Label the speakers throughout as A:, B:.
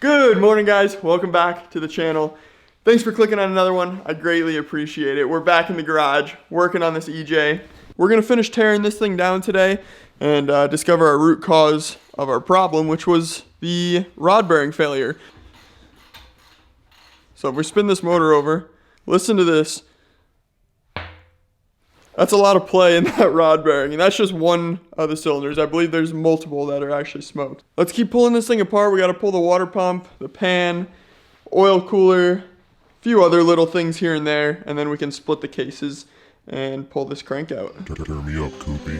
A: Good morning, guys. Welcome back to the channel. Thanks for clicking on another one. I greatly appreciate it. We're back in the garage working on this EJ. We're gonna finish tearing this thing down today and discover our root cause of our problem, which was the rod bearing failure. So if we spin this motor over, listen to this. That's a lot of play in that rod bearing, and that's just one of the cylinders. I believe there's multiple that are actually smoked. Let's keep pulling this thing apart. We gotta pull the water pump, the pan, oil cooler, a few other little things here and there, and then we can split the cases and pull this crank out.
B: Turn me up, Koopy.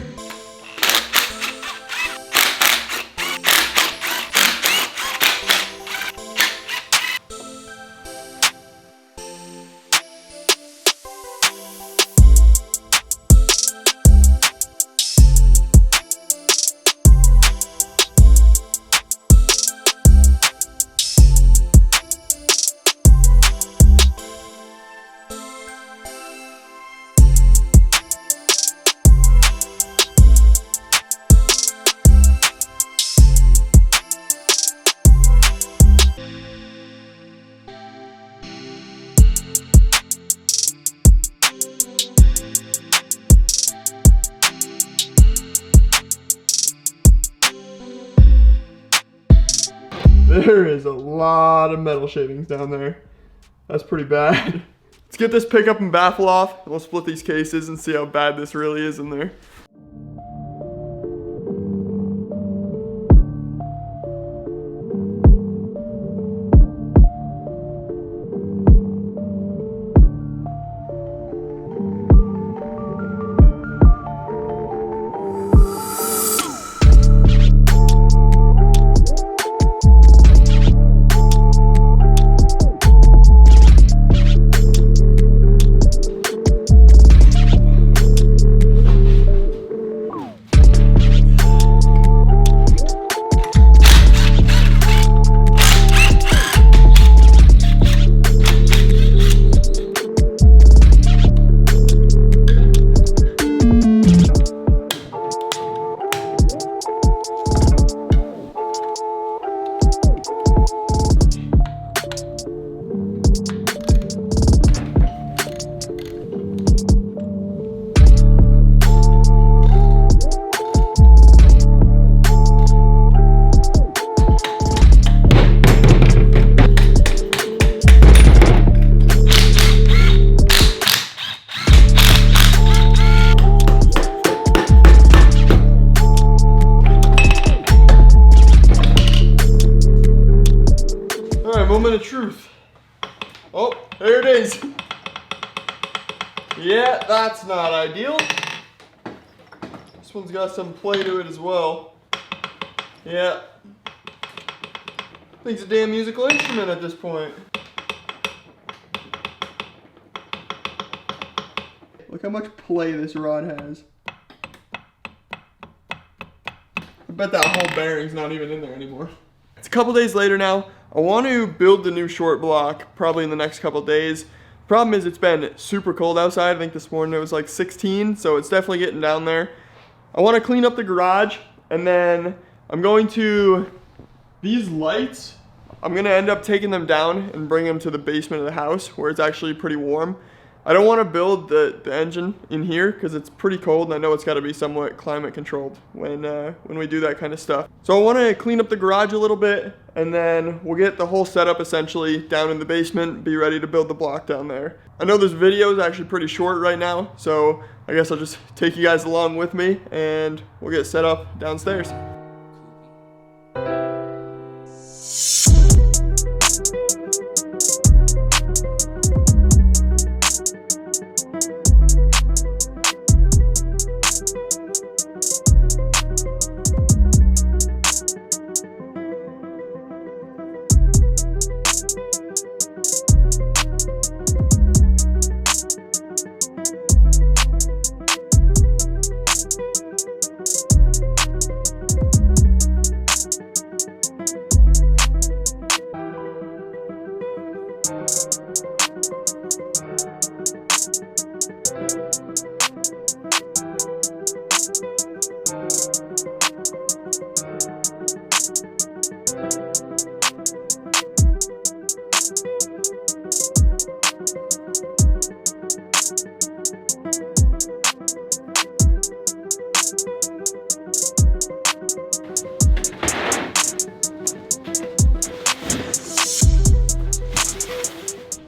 A: There is a lot of metal shavings down there. That's pretty bad. Let's get this pickup and baffle off, and we'll split these cases and see how bad this really is in there. Moment of truth. Oh, there it is. Yeah, that's not ideal. This one's got some play to it as well. Yeah. I think it's a damn musical instrument at this point. Look how much play this rod has. I bet that whole bearing's not even in there anymore. It's a couple days later now. I want to build the new short block probably in the next couple days. Problem is it's been super cold outside. I think this morning it was like 16, so it's definitely getting down there. I want to clean up the garage, and then I'm going to, these lights, I'm going to end up taking them down and bring them to the basement of the house where it's actually pretty warm. I don't want to build the engine in here because it's pretty cold, and I know it's got to be somewhat climate controlled when we do that kind of stuff. So I want to clean up the garage a little bit, and then we'll get the whole setup essentially down in the basement, be ready to build the block down there. I know this video is actually pretty short right now, so I guess I'll just take you guys along with me, and we'll get set up downstairs.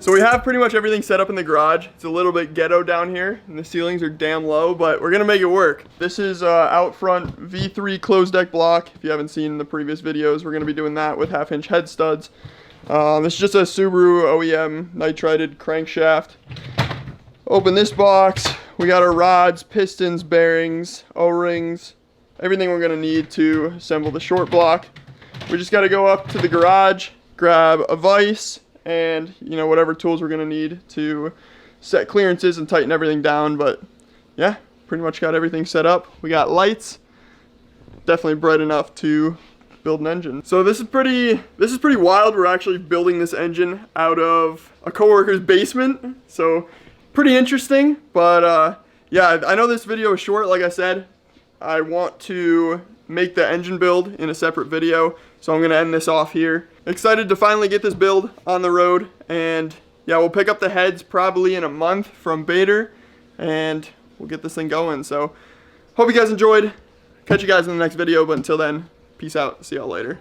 A: So we have pretty much everything set up in the garage. It's a little bit ghetto down here, and the ceilings are damn low, but we're gonna make it work. This is out front V3 closed deck block. If you haven't seen the previous videos, we're gonna be doing that with 1/2 inch head studs. This is just a Subaru OEM nitrided crankshaft. Open this box. We got our rods, pistons, bearings, O-rings, everything we're gonna need to assemble the short block. We just gotta go up to the garage, grab a vise, and whatever tools we're gonna need to set clearances and tighten everything down. But yeah, pretty much got everything set up. We got lights, definitely bright enough to build an engine. So this is pretty wild. We're actually building this engine out of a coworker's basement, so pretty interesting. But yeah, I know this video is short. Like I said, I want to make the engine build in a separate video, so I'm gonna end this off here. Excited to finally get this build on the road, and yeah, we'll pick up the heads probably in a month from Bader, and we'll get this thing going. So hope you guys enjoyed. Catch you guys in the next video, but until then, peace out. See y'all later.